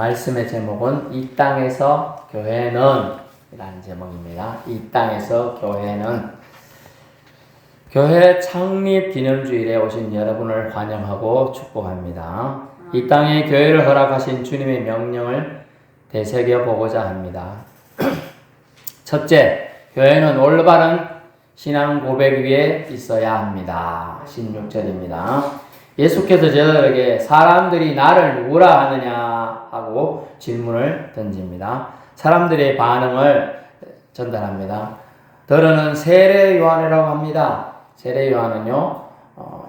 말씀의 제목은 이 땅에서 교회는 이라는 제목입니다. 이 땅에서 교회는 교회 창립 기념주일에 오신 여러분을 환영하고 축복합니다. 이 땅에 교회를 허락하신 주님의 명령을 되새겨보고자 합니다. 첫째, 교회는 올바른 신앙 고백 위에 있어야 합니다. 16절입니다. 예수께서 제자들에게 사람들이 나를 누구라 하느냐 하고 질문을 던집니다. 사람들의 반응을 전달합니다. 더러는 세례 요한이라고 합니다. 세례 요한은요,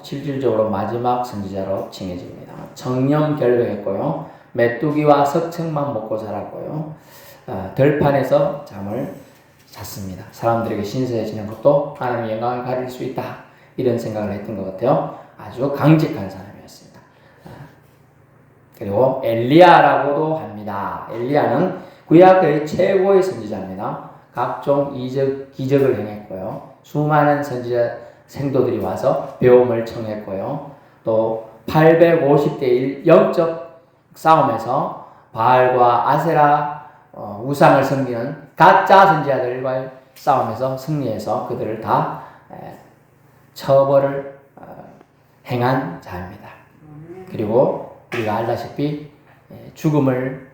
실질적으로 마지막 선지자로 칭해집니다. 청년 결백했고요, 메뚜기와 석청만 먹고 살았고요, 들판에서 잠을 잤습니다. 사람들에게 신세해지는 것도 하나님의 영광을 가릴 수 있다, 이런 생각을 했던 것 같아요. 아주 강직한 사람이었습니다. 그리고 엘리야라고도 합니다. 엘리야는 구약의 최고의 선지자입니다. 각종 기적을 행했고요. 수많은 선지자 생도들이 와서 배움을 청했고요. 또 850대 1 영적 싸움에서 바알과 아세라 우상을 섬기는 가짜 선지자들과의 싸움에서 승리해서 그들을 다 처벌을 행한 자입니다. 그리고 우리가 알다시피 죽음을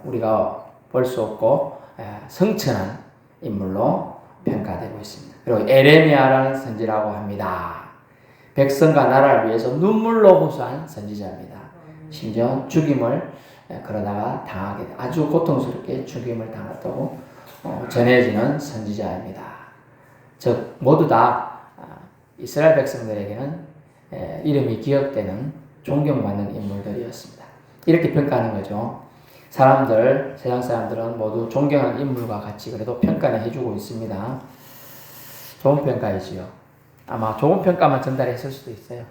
우리가 볼 수 없고 성천한 인물로 평가되고 있습니다. 그리고 에레미야라는 선지라고 합니다. 백성과 나라를 위해서 눈물로 호소한 선지자입니다. 심지어 죽임을 그러다가 당하게 아주 고통스럽게 죽임을 당했다고 전해지는 선지자입니다. 즉 모두 다 이스라엘 백성들에게는 이름이 기억되는 존경받는 인물들이었습니다. 이렇게 평가하는 거죠. 세상 사람들은 모두 존경하는 인물과 같이 그래도 평가는 해주고 있습니다. 좋은 평가이지요. 아마 좋은 평가만 전달했을 수도 있어요.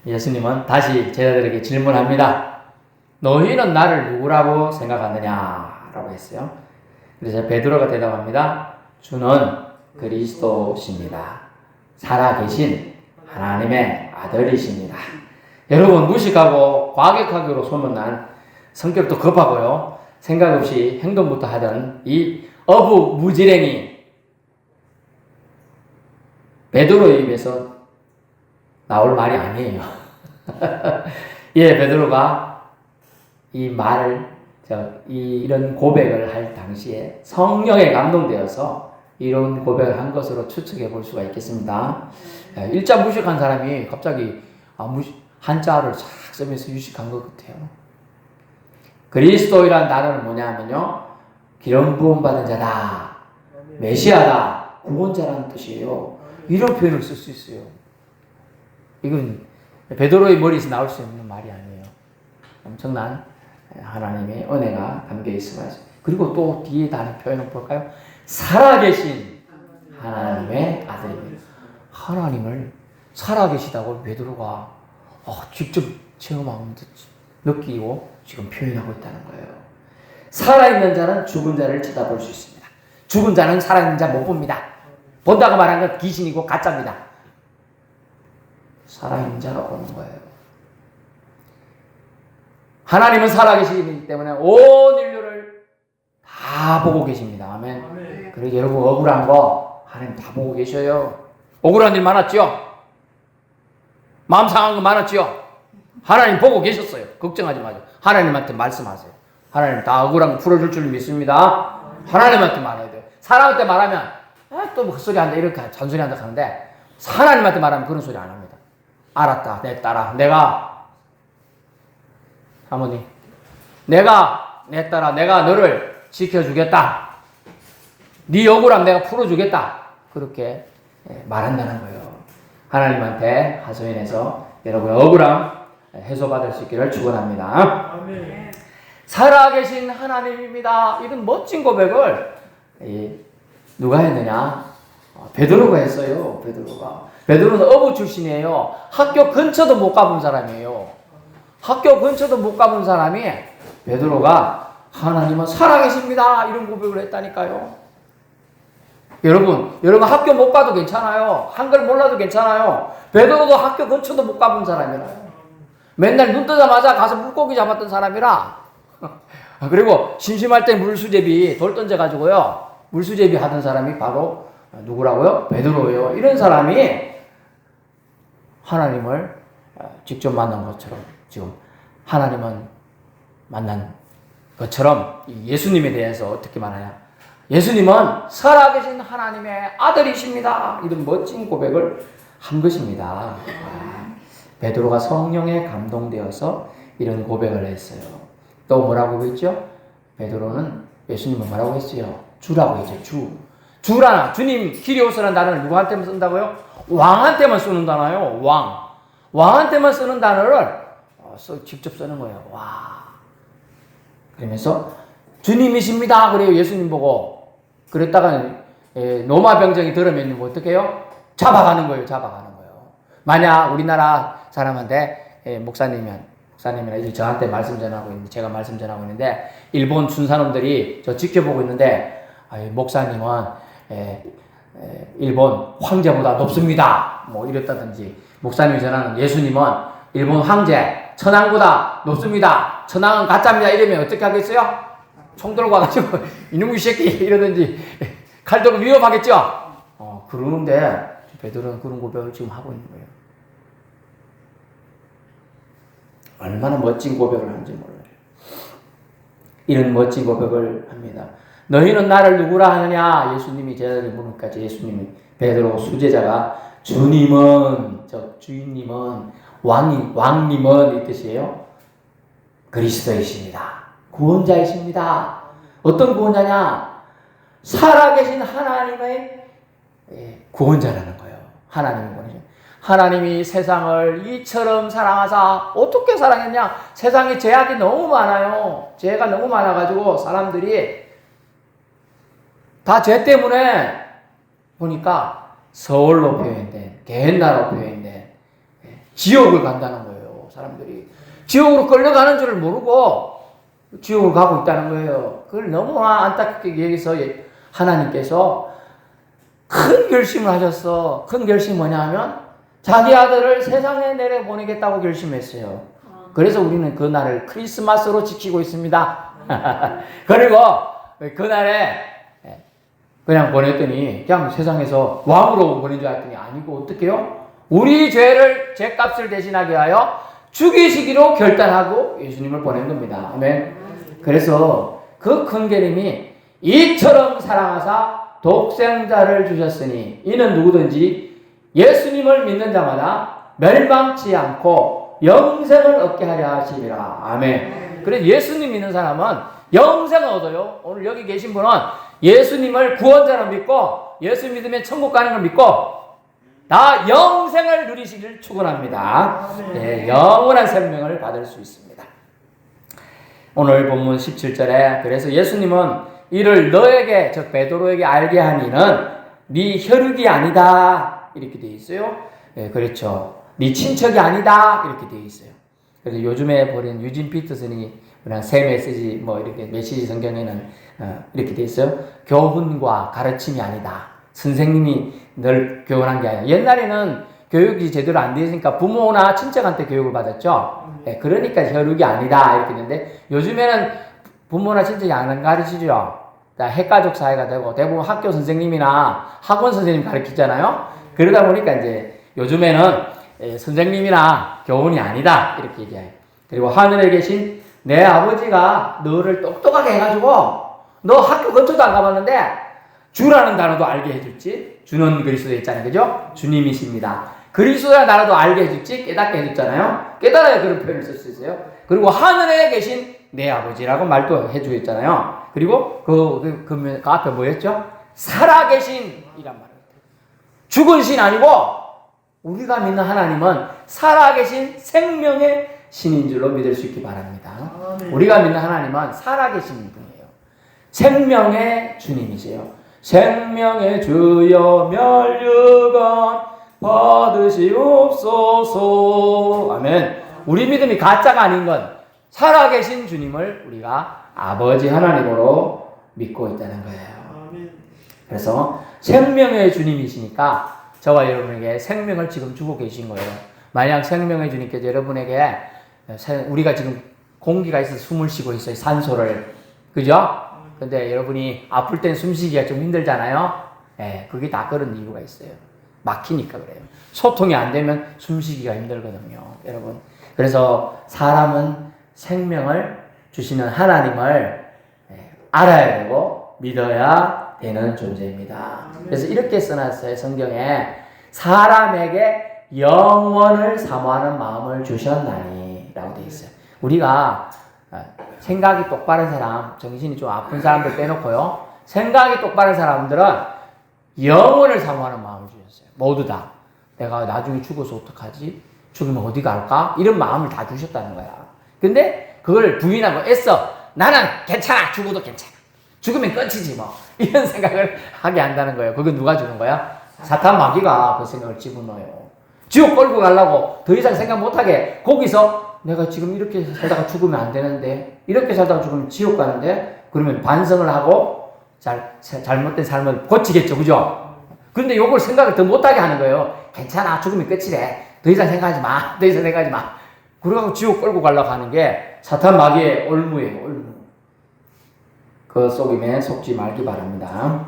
예수님은 다시 제자들에게 질문합니다. 너희는 나를 누구라고 생각하느냐? 라고 했어요. 그래서 베드로가 대답합니다. 주는 그리스도십니다. 살아계신 하나님의 아들이십니다. 여러분, 무식하고 과격하기로 소문난, 성격도 급하고요, 생각 없이 행동부터 하던 이 어부무지랭이 베드로의 입에서 나올 말이 아니에요. 예, 베드로가 이 말을, 이런 고백을 할 당시에 성령에 감동되어서 이런 고백을 한 것으로 추측해 볼 수가 있겠습니다. 일자 무식한 사람이 갑자기 한자를 싹 쓰면서 유식한 것 같아요. 그리스도이란 단어는 뭐냐면요, 기름 부음 받은 자다, 메시아다, 구원자라는 뜻이에요. 이런 표현을 쓸 수 있어요. 이건 베드로의 머리에서 나올 수 있는 말이 아니에요. 엄청난 하나님의 은혜가 담겨 있습니다. 그리고 또 뒤에 다른 표현을 볼까요? 살아계신 하나님의 아들입니다. 하나님을 살아계시다고 베드로가 직접 체험하고 느끼고 지금 표현하고 있다는 거예요. 살아있는 자는 죽은 자를 쳐다볼 수 있습니다. 죽은 자는 살아있는 자 못 봅니다. 본다고 말한 건 귀신이고 가짜입니다. 살아있는 자가 보는 거예요. 하나님은 살아계시기 때문에 온 인류를 다 보고 계십니다. 아멘. 그리고 여러분, 억울한 거 하나님 다 보고 계셔요. 억울한 일 많았죠? 마음 상한 거 많았죠? 하나님 보고 계셨어요. 걱정하지 마세요. 하나님한테 말씀하세요. 하나님 다 억울한 거 풀어줄 줄 믿습니다. 하나님한테 말해야 돼요. 사람한테 말하면 또 헛소리 한다, 이렇게 잔소리 한다 하는데, 하나님한테 말하면 그런 소리 안 합니다. 알았다, 내 딸아, 내가 사모님, 내 딸아, 내가 너를 지켜주겠다. 네 억울함 내가 풀어주겠다. 그렇게 말한다는 거예요. 하나님한테 하소연해서 여러분의 억울함 해소받을 수 있기를 축원합니다. 아멘. 살아계신 하나님입니다. 이런 멋진 고백을 누가 했느냐? 베드로가 했어요. 베드로는 어부 출신이에요. 학교 근처도 못 가본 사람이에요. 학교 근처도 못 가본 사람이 베드로가 하나님은 살아계십니다, 이런 고백을 했다니까요. 여러분 학교 못 가도 괜찮아요. 한글 몰라도 괜찮아요. 베드로도 학교 근처도 못 가본 사람이라요. 맨날 눈 뜨자마자 가서 물고기 잡았던 사람이라. 그리고 심심할 때 물수제비 돌 던져가지고요. 물수제비 하던 사람이 바로 누구라고요? 베드로예요. 이런 사람이 하나님을 직접 만난 것처럼 지금 하나님은 만난 것처럼 예수님에 대해서 어떻게 말하냐? 예수님은 살아계신 하나님의 아들이십니다. 이런 멋진 고백을 한 것입니다. 베드로가 성령에 감동되어서 이런 고백을 했어요. 또 뭐라고 했죠? 베드로는 예수님은 뭐라고 했어요? 주라고 했죠. 주라. 주님 키리오스라는 단어를 누구한테만 쓴다고요? 왕한테만 쓰는 단어예요. 왕한테만 쓰는 단어를 직접 쓰는 거예요. 와. 그러면서 주님이십니다. 그래요. 예수님 보고. 그랬다가 로마 병정이 들으면 어떻게 해요? 잡아가는 거예요. 만약 우리나라 사람한테 목사님이나 이제 저한테 말씀 전하고 있는데, 제가 말씀 전하고 있는데, 일본 군사놈들이 저 지켜보고 있는데, 목사님은 일본 황제보다 높습니다. 뭐 이랬다든지, 목사님이 전하는 예수님은 일본 황제, 천황보다 높습니다. 천황은 가짜입니다. 이러면 어떻게 하겠어요? 총 들고 와가지고, 이놈의 새끼! 이러든지, 칼 들고 위협하겠죠? 그러는데, 베드로는 그런 고백을 지금 하고 있는 거예요. 얼마나 멋진 고백을 하는지 몰라요. 이런 멋진 고백을 합니다. 너희는 나를 누구라 하느냐? 예수님이 제자들이 물으니까 예수님이 베드로 수제자가 주님은, 주인님은, 왕님은 이 뜻이에요. 그리스도이십니다. 구원자이십니다. 어떤 구원자냐? 살아계신 하나님의 구원자라는 거예요. 하나님의 구원자. 하나님이 세상을 이처럼 사랑하사 어떻게 사랑했냐? 세상에 죄악이 너무 많아요. 죄가 너무 많아가지고 사람들이 다 죄 때문에 보니까 서울로 표현된, 게헨나로 표현된 지옥을 간다는 거예요. 사람들이 지옥으로 끌려가는 줄을 모르고 지옥을 가고 있다는 거예요. 그걸 너무 안타깝게 얘기해서 하나님께서 큰 결심을 하셨어. 큰 결심이 뭐냐 하면 자기 아들을 세상에 내려보내겠다고 결심했어요. 그래서 우리는 그 날을 크리스마스로 지키고 있습니다. 그리고 그날에 그냥 보냈더니 그냥 세상에서 왕으로 보낸 줄 알았더니 아니고 어떻게 해요? 우리 죄값을 대신하게 하여 죽이시기로 결단하고 예수님을 보낸 겁니다. 아멘. 그래서 그 큰 계림이 이처럼 사랑하사 독생자를 주셨으니 이는 누구든지 예수님을 믿는 자마다 멸망치 않고 영생을 얻게 하려 하시리라. 아멘. 그래서 예수님 믿는 사람은 영생을 얻어요. 오늘 여기 계신 분은 예수님을 구원자로 믿고 예수 믿으면 천국 가는 걸 믿고 다 영생을 누리시길 축원합니다. 네, 영원한 생명을 받을 수 있습니다. 오늘 본문 17절에 그래서 예수님은 이를 너에게 즉 베드로에게 알게 하니는 네 혈육이 아니다 이렇게 되어 있어요. 네, 그렇죠. 네 친척이 아니다 이렇게 되어 있어요. 그래서 요즘에 보낸 유진 피터슨이 새 메시지 뭐 이렇게 메시지 성경에는 이렇게 되어 있어요. 교훈과 가르침이 아니다. 선생님이 늘 교훈한 게 아니라 옛날에는 교육이 제대로 안 되어 있으니까 부모나 친척한테 교육을 받았죠. 네, 그러니까 혈육이 아니다 이렇게 되는데 요즘에는 부모나 친척이 안 가르치죠. 핵가족 사회가 되고 대부분 학교 선생님이나 학원 선생님 가르치잖아요. 그러다 보니까 이제 요즘에는 선생님이나 교훈이 아니다 이렇게 얘기해요. 그리고 하늘에 계신 내 아버지가 너를 똑똑하게 해가지고 너 학교 근처도 안 가봤는데 주라는 단어도 알게 해줬지. 주는 그리스도에 있잖아요. 그죠? 주님이십니다. 그리스도야 나라도 알게 해줬지. 깨닫게 해줬잖아요. 깨달아야 그런 표현을 쓸 수 있어요. 그리고 하늘에 계신 내 아버지라고 말도 해주고 있잖아요. 그리고 그 앞에 뭐였죠? 살아계신 이란 말이에요. 죽은 신 아니고 우리가 믿는 하나님은 살아계신 생명의 신인 줄로 믿을 수 있기 바랍니다. 우리가 믿는 하나님은 살아계신 분이에요. 생명의 주님이세요. 생명의 주여 멸류관 받으시옵소서. 아멘. 우리 믿음이 가짜가 아닌 건 살아계신 주님을 우리가 아버지 하나님으로 믿고 있다는 거예요. 그래서 생명의 주님이시니까 저와 여러분에게 생명을 지금 주고 계신 거예요. 만약 생명의 주님께서 여러분에게 우리가 지금 공기가 있어서 숨을 쉬고 있어요. 산소를. 그죠? 근데 여러분이 아플 땐 숨쉬기가 좀 힘들잖아요. 예, 그게 다 그런 이유가 있어요. 막히니까 그래요. 소통이 안 되면 숨쉬기가 힘들거든요. 여러분. 그래서 사람은 생명을 주시는 하나님을 알아야 되고 믿어야 되는 존재입니다. 그래서 이렇게 써놨어요. 성경에 사람에게 영원을 사모하는 마음을 주셨나니 라고 되어 있어요. 우리가 생각이 똑바른 사람, 정신이 좀 아픈 사람들 빼놓고요. 생각이 똑바른 사람들은 영원을 사모하는 마음을 주셨어요. 모두 다. 내가 나중에 죽어서 어떡하지? 죽으면 어디 갈까? 이런 마음을 다 주셨다는 거야. 근데 그걸 부인하고 애써 나는 괜찮아. 죽어도 괜찮아. 죽으면 끝이지 뭐. 이런 생각을 하게 한다는 거예요. 그건 누가 주는 거야? 사탄 마귀가 그 생각을 집어넣어요. 지옥 끌고 가려고 더 이상 생각 못하게 거기서 내가 지금 이렇게 살다가 죽으면 안 되는데 이렇게 살다가 죽으면 지옥 가는데 그러면 반성을 하고 잘못된 삶을 고치겠죠. 그죠? 근데 요걸 생각을 더 못하게 하는 거예요. 괜찮아. 죽으면 끝이래. 더 이상 생각하지 마. 더 이상 생각하지 마. 그러고 지옥 끌고 가려고 하는 게 사탄 마귀의 올무예요. 올무. 그 속임에 속지 말기 바랍니다.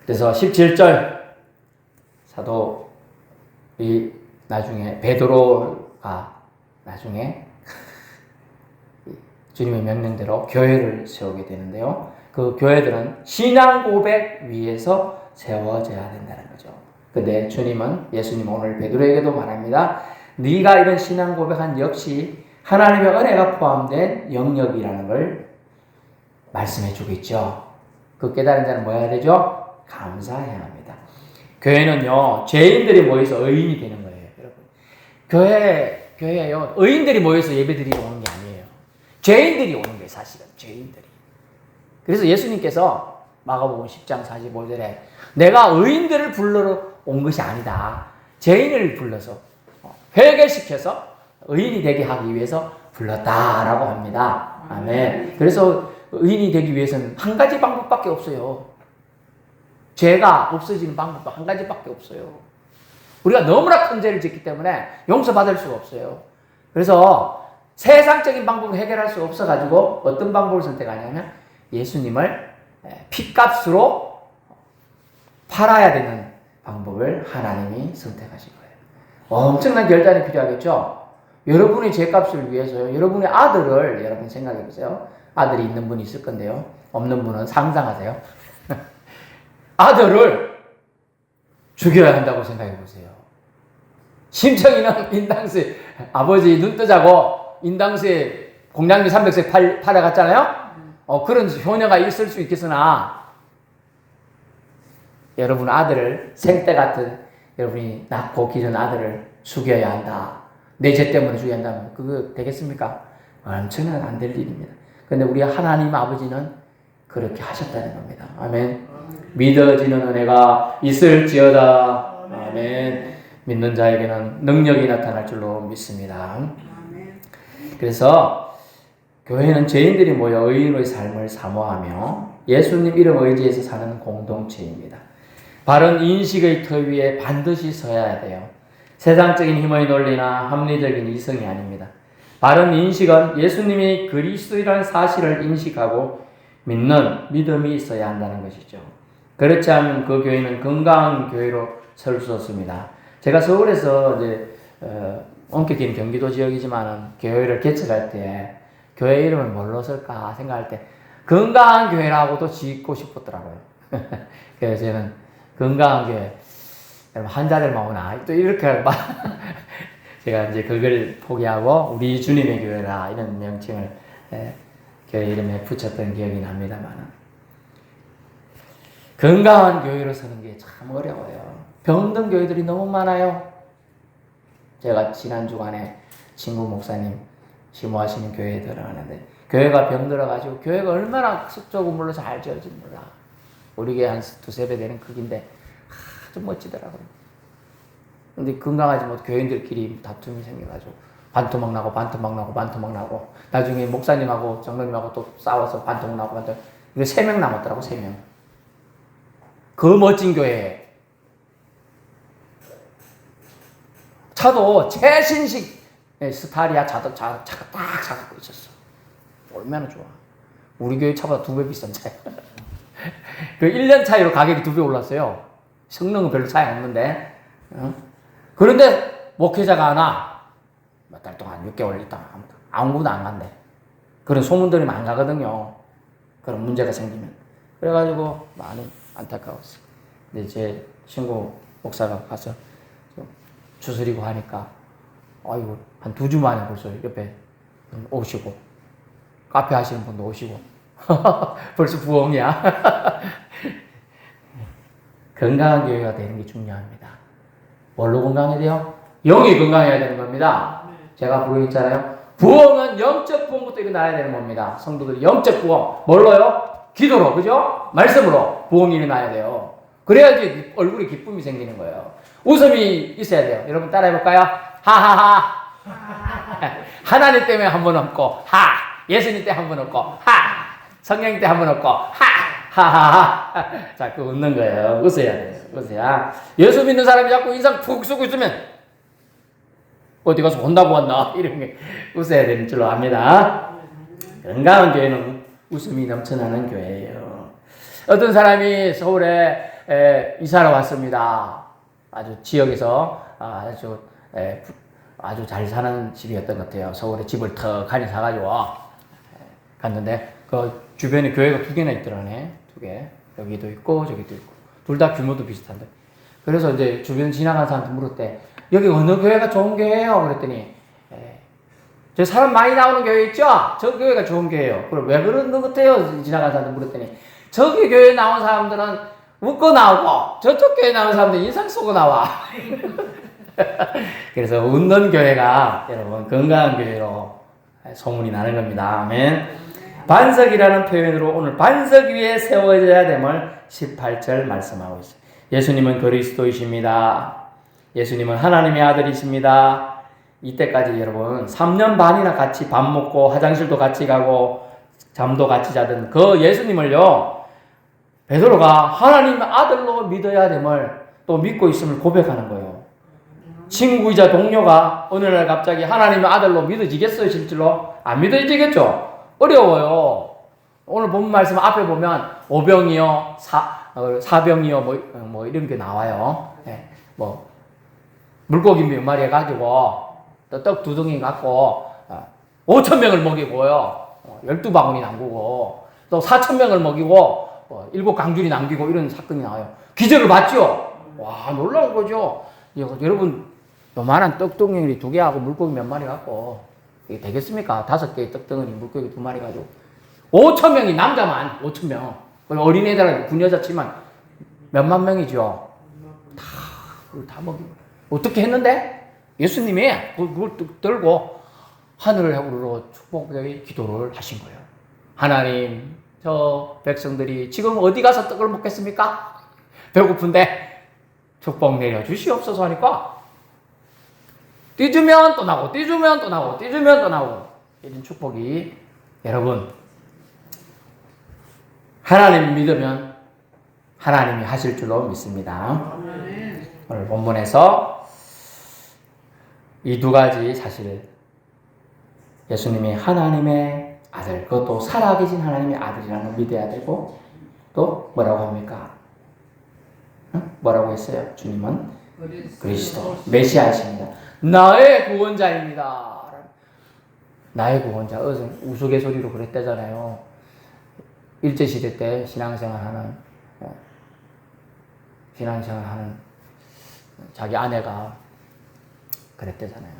그래서 17절 사도이 나중에 베드로가 나중에 주님의 명령대로 교회를 세우게 되는데요. 그 교회들은 신앙 고백 위에서 세워져야 된다는 거죠. 근데 주님은 예수님은 오늘 베드로에게도 말합니다. 네가 이런 신앙 고백한 역시 하나님의 은혜가 포함된 영역이라는 걸 말씀해 주고 있죠. 그 깨달은 자는 뭐 해야 되죠? 감사해야 합니다. 교회는요, 죄인들이 모여서 의인이 되는 거예요, 여러분. 교회요, 의인들이 모여서 예배드리러 오는 게 아니에요. 죄인들이 오는 거예요, 사실은. 죄인들이. 그래서 예수님께서 마가복음 10장 45절에 내가 의인들을 불러러 온 것이 아니다. 죄인을 불러서 회개시켜서 의인이 되게 하기 위해서 불렀다라고 합니다. 아멘. 그래서 의인이 되기 위해서는 한 가지 방법밖에 없어요. 죄가 없어지는 방법도 한 가지밖에 없어요. 우리가 너무나 큰 죄를 짓기 때문에 용서받을 수가 없어요. 그래서 세상적인 방법을 해결할 수 없어가지고 어떤 방법을 선택하냐면 예수님을 핏값으로 팔아야 되는 방법을 하나님이 선택하신 거예요. 엄청난 결단이 필요하겠죠? 여러분의 죄값을 위해서요. 여러분의 아들을 여러분 생각해 보세요. 아들이 있는 분이 있을 건데요. 없는 분은 상상하세요. 아들을 죽여야 한다고 생각해 보세요. 심청이는 인당수에 아버지 눈 뜨자고 인당수에 공양미 300색 팔아갔잖아요. 그런 효녀가 있을 수 있겠으나 여러분 아들을 생때 같은 여러분이 낳고 기른 아들을 죽여야 한다. 내 죄 때문에 죽여야 한다면 그거 되겠습니까? 완전히 안 될 일입니다. 그런데 우리 하나님 아버지는 그렇게 하셨다는 겁니다. 아멘. 믿어지는 은혜가 있을지어다. 아멘. 믿는 자에게는 능력이 나타날 줄로 믿습니다. 그래서 교회는 죄인들이 모여 의인의 삶을 사모하며 예수님 이름 의지해서 사는 공동체입니다. 바른 인식의 터 위에 반드시 서야 돼요. 세상적인 힘의 논리나 합리적인 이성이 아닙니다. 바른 인식은 예수님이 그리스도이라는 사실을 인식하고 믿는 믿음이 있어야 한다는 것이죠. 그렇지 않으면 그 교회는 건강한 교회로 설 수 없습니다. 제가 서울에서 이제 엄격히 경기도 지역이지만은 교회를 개척할 때 교회 이름을 뭘로 쓸까 생각할 때 건강한 교회라고도 짓고 싶었더라고요. 그래서 저는 건강한 교회 한 자리만 오나 또 이렇게 제가 이제 그걸 포기하고 우리 주님의 교회라 이런 명칭을 교회 이름에 붙였던 기억이 납니다만 건강한 교회로 서는 게 참 어려워요. 병든 교회들이 너무 많아요. 제가 지난 주간에 친구 목사님 심호하시는 교회에 들어가는데 교회가 병들어가지고 교회가 얼마나 습조 물로 잘 지어진 몰라. 우리 교회 한 두세 배 되는 크기인데 좀 멋지더라고요. 근데 건강하지 못 교인들끼리 다툼이 생겨가지고 반토막 나고 나중에 목사님하고 장로님하고 또 싸워서 반토막 나고 이거 3명 남았더라고. 3명. 그 멋진 교회 차도 최신식 스타리아 차가 딱 사갖고 있었어. 얼마나 좋아. 우리 교회 차보다 2배 비싼 차야. 그 1년 차이로 가격이 2배 올랐어요. 성능은 별로 차이 없는데. 그런데 목회자가 하나 몇 달 동안 6개월 있다가 아무것도 안 간대. 그런 소문들이 많이 가거든요. 그런 문제가 생기면. 그래가지고 많이 안타까웠어요. 근데 제 친구 목사가 가서 추스리고 하니까 아이고 한 2주 만에 벌써 옆에 오시고 카페 하시는 분도 오시고 벌써 부엉이야. 건강한 교회가 되는 게 중요합니다. 뭘로 건강해야 돼요? 영이 건강해야 되는 겁니다. 제가 부흥했잖아요. 부흥은 영적 부흥부터 일어나야 되는 겁니다. 성도들이 영적 부흥 뭘로요? 기도로, 그죠? 말씀으로 부흥이 일어나야 돼요. 그래야지 얼굴에 기쁨이 생기는 거예요. 웃음이 있어야 돼요. 여러분 따라해볼까요? 하하하. 하나님 때문에 한 번 없고 하. 예수님 때 한 번 없고 하. 성령 때 한 번 없고 하하하. 자꾸 웃는 거예요. 웃어야 돼요. 웃어야. 예수 믿는 사람이 자꾸 인상 푹 쓰고 있으면 어디 가서 혼나고 왔나 이런 게 웃어야 되는 줄로 압니다. 건강한 교회는 웃음이 넘쳐나는 교회예요. 어떤 사람이 서울에 이사를 왔습니다. 아주 지역에서 아주 잘 사는 집이었던 것 같아요. 서울에 집을 턱하니 사가지고 갔는데 그 주변에 교회가 2개나 있더라네. 2개. 여기도 있고 저기도 있고. 둘 다 규모도 비슷한데. 그래서 이제 주변 지나가는 사람한테 물었대. 여기 어느 교회가 좋은 교회예요? 그랬더니 저 사람 많이 나오는 교회 있죠? 저 교회가 좋은 교회예요. 그럼 왜 그런 것 같아요? 지나가는 사람한테 물었더니 저기 교회 나온 사람들은 웃고 나오고 저쪽 교회 나온 사람들은 인상 쓰고 나와. 그래서 웃는 교회가 여러분 건강한 교회로 소문이 나는 겁니다. 아멘. 반석이라는 표현으로 오늘 반석 위에 세워져야 됨을 18절 말씀하고 있어요. 예수님은 그리스도이십니다. 예수님은 하나님의 아들이십니다. 이때까지 여러분 3년 반이나 같이 밥 먹고 화장실도 같이 가고 잠도 같이 자던 그 예수님을요 베드로가 하나님의 아들로 믿어야 됨을 또 믿고 있음을 고백하는 거예요. 친구이자 동료가 어느 날 갑자기 하나님의 아들로 믿어지겠어요? 실제로? 안 믿어지겠죠? 어려워요. 오늘 본 말씀 앞에 보면 오병이요, 사병이요, 뭐 이런 게 나와요. 네, 뭐 물고기 몇 마리 해가지고 또 떡 2덩이 갖고 5,000명을 먹이고요, 12바구니 남기고 또 4,000명을 먹이고 7강줄이 남기고 이런 사건이 나와요. 기적을 봤죠? 와 놀라운 거죠. 여러분 요만한 떡덩이 2개하고 물고기 몇 마리 갖고 이게 되겠습니까? 5개의 떡덩어리 물고기 2마리 가지고 5,000명이 남자만 5,000명 어린애들 군여자 치면 몇만 명이죠. 다 먹이고 어떻게 했는데? 예수님이 그걸 들고 하늘을 향으로 축복의 기도를 하신 거예요. 하나님 저 백성들이 지금 어디 가서 떡을 먹겠습니까? 배고픈데 축복 내려주시옵소서 하니까 띠주면 또 나고 띠주면 또 나고 띠주면 또 나고 이런 축복이 여러분 하나님 믿으면 하나님이 하실 줄로 믿습니다. 오늘 본문에서 이 2가지 사실을 예수님이 하나님의 아들 그것도 살아계신 하나님의 아들이라는 걸 믿어야 되고 또 뭐라고 합니까? 뭐라고 했어요? 주님은 그리스도 메시아이십니다. 나의 구원자입니다. 나의 구원자. 우스갯소리로 그랬대잖아요. 일제시대 때 신앙생활하는 자기 아내가 그랬대잖아요.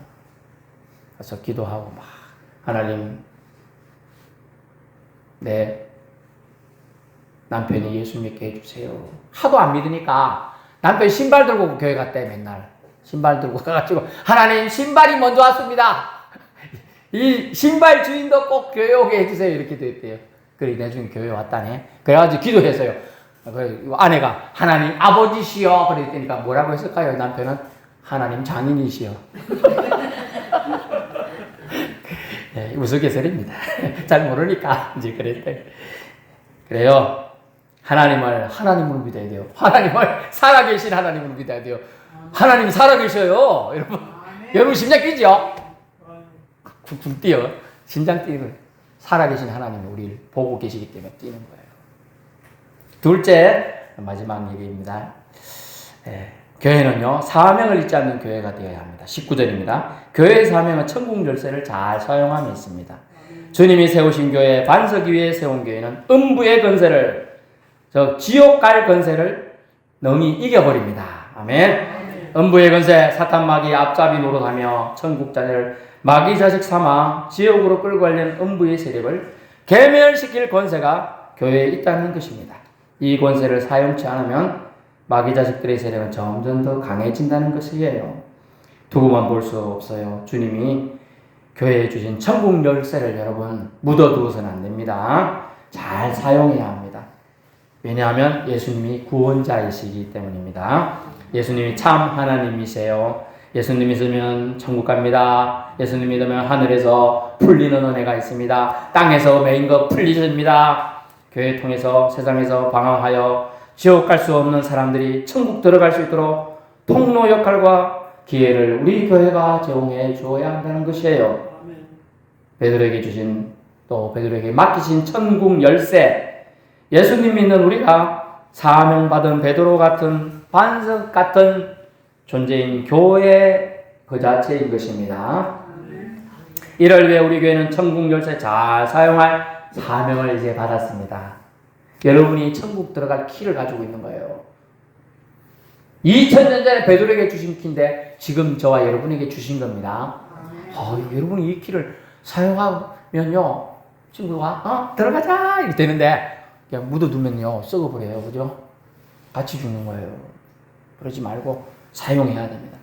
그래서 기도하고 막 하나님 내 남편이 예수 믿게 해주세요. 하도 안 믿으니까 남편이 신발 들고 교회 갔대. 맨날 신발 들고 가가지고 하나님 신발이 먼저 왔습니다. 이 신발 주인도 꼭 교회 오게 해주세요. 이렇게 됐대요. 그래 나중에 교회 왔다네. 그래가지고 기도했어요. 아내가 하나님 아버지시여 그랬더니까 뭐라고 했을까요? 남편은 하나님 장인이시여. 네, 우스갯소리입니다. 잘 모르니까 이제 그랬대. 그래요. 하나님을 하나님으로 믿어야 돼요. 하나님을 살아계신 하나님으로 믿어야 돼요. 하나님 살아계셔요. 여러분 여러분 심장 뛰죠? 쿵쿵 뛰어. 심장 뛰는 걸 살아계신 하나님이 우리를 보고 계시기 때문에 뛰는 거예요. 둘째, 마지막 얘기입니다. 교회는요, 사명을 잊지 않는 교회가 되어야 합니다. 19절입니다. 교회의 사명은 천국 열쇠를 잘 사용함에 있습니다. 주님이 세우신 교회, 반석 위에 세운 교회는 음부의 권세를, 지옥 갈 권세를 능히 이겨버립니다. 아멘. 음부의 권세, 사탄 마귀 앞잡이 노릇하며 천국 자녀를 마귀 자식 삼아 지옥으로 끌고 가려는 음부의 세력을 괴멸시킬 권세가 교회에 있다는 것입니다. 이 권세를 사용치 않으면 마귀 자식들의 세력은 점점 더 강해진다는 것이에요. 두고만 볼 수 없어요. 주님이 교회에 주신 천국 열쇠를 여러분 묻어두어서는 안 됩니다. 잘 사용해야 합니다. 왜냐하면 예수님이 구원자이시기 때문입니다. 예수님이 참 하나님이세요. 예수님 믿으면 천국 갑니다. 예수님 믿으면 하늘에서 풀리는 은혜가 있습니다. 땅에서 매인 것 풀리십니다. 교회 통해서 세상에서 방황하여 지옥 갈 수 없는 사람들이 천국 들어갈 수 있도록 통로 역할과 기회를 우리 교회가 제공해 주어야 한다는 것이에요. 베드로에게 주신, 또 베드로에게 맡기신 천국 열쇠, 예수님 믿는 우리가 사명받은 베드로 같은 반석 같은 존재인 교회 그 자체인 것입니다. 이를 위해 우리 교회는 천국 열쇠 잘 사용할 사명을 이제 받았습니다. 여러분이 천국 들어갈 키를 가지고 있는 거예요. 2000년 전에 베드로에게 주신 키인데 지금 저와 여러분에게 주신 겁니다. 여러분이 이 키를 사용하면요, 친구가 들어가자 이렇게 되는데 그냥 묻어두면요 썩어버려요. 그죠? 같이 죽는 거예요. 그러지 말고 사용해야 됩니다.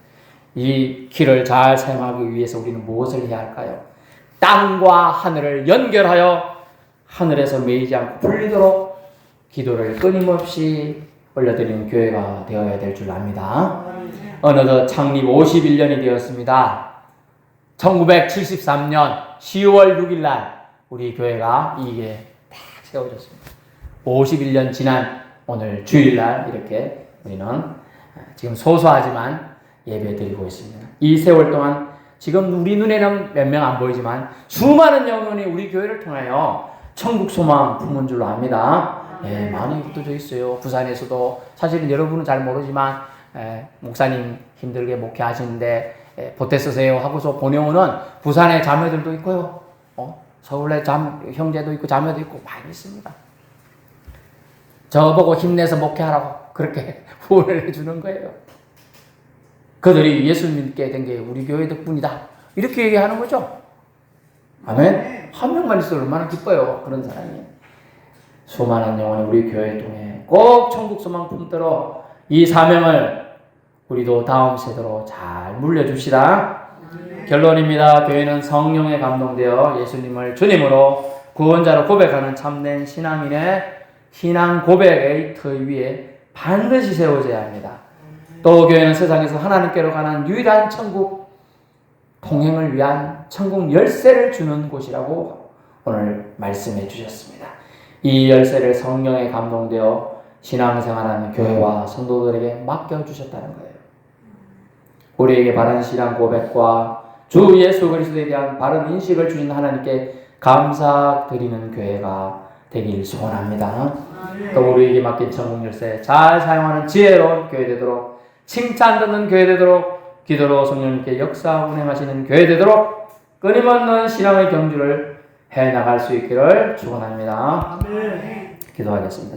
이 키를 잘 사용하기 위해서 우리는 무엇을 해야 할까요? 땅과 하늘을 연결하여 하늘에서 매이지 않고 풀리도록 기도를 끊임없이 올려드리는 교회가 되어야 될 줄 압니다. 어느덧 창립 51년이 되었습니다. 1973년 10월 6일 날 우리 교회가 이게 딱 세워졌습니다. 51년 지난 오늘 주일날 이렇게 우리는 지금 소소하지만 예배드리고 있습니다. 이 세월 동안 지금 우리 눈에는 몇 명 안 보이지만 수많은 영혼이 우리 교회를 통하여 천국 소망 품은 줄로 압니다. 많이 흩어져 있어요. 부산에서도 사실은 여러분은 잘 모르지만 목사님 힘들게 목회하시는데 보태 쓰세요 하고서 보내오는 부산의 자매들도 있고요. 서울의 형제도 있고 자매도 있고 많이 있습니다. 저보고 힘내서 목회하라고 그렇게 후원을 해주는 거예요. 그들이 예수 믿게 된 게 우리 교회 덕분이다. 이렇게 얘기하는 거죠. 아멘. 한 명만 있어도 얼마나 기뻐요. 그런 사람이. 수많은 영혼이 우리 교회를 통해 꼭 천국 소망 품도록 이 사명을 우리도 다음 세대로 잘 물려줍시다. 결론입니다. 교회는 성령에 감동되어 예수님을 주님으로 구원자로 고백하는 참된 신앙인의 신앙 고백의 터 위에 반드시 세워져야 합니다. 또 교회는 세상에서 하나님께로 가는 유일한 천국 통행을 위한 천국 열쇠를 주는 곳이라고 오늘 말씀해 주셨습니다. 이 열쇠를 성령에 감동되어 신앙생활하는 교회와 성도들에게 맡겨주셨다는 거예요. 우리에게 바른 신앙 고백과 주 예수 그리스도에 대한 바른 인식을 주신 하나님께 감사드리는 교회가 되길 소원합니다. 또 우리에게 맡긴 천국 열쇠 잘 사용하는 지혜로운 교회 되도록, 칭찬 듣는 교회 되도록, 기도로 성령님께 역사 운행하시는 교회 되도록 끊임없는 신앙의 경주를 해나갈 수 있기를 축원합니다. 기도하겠습니다.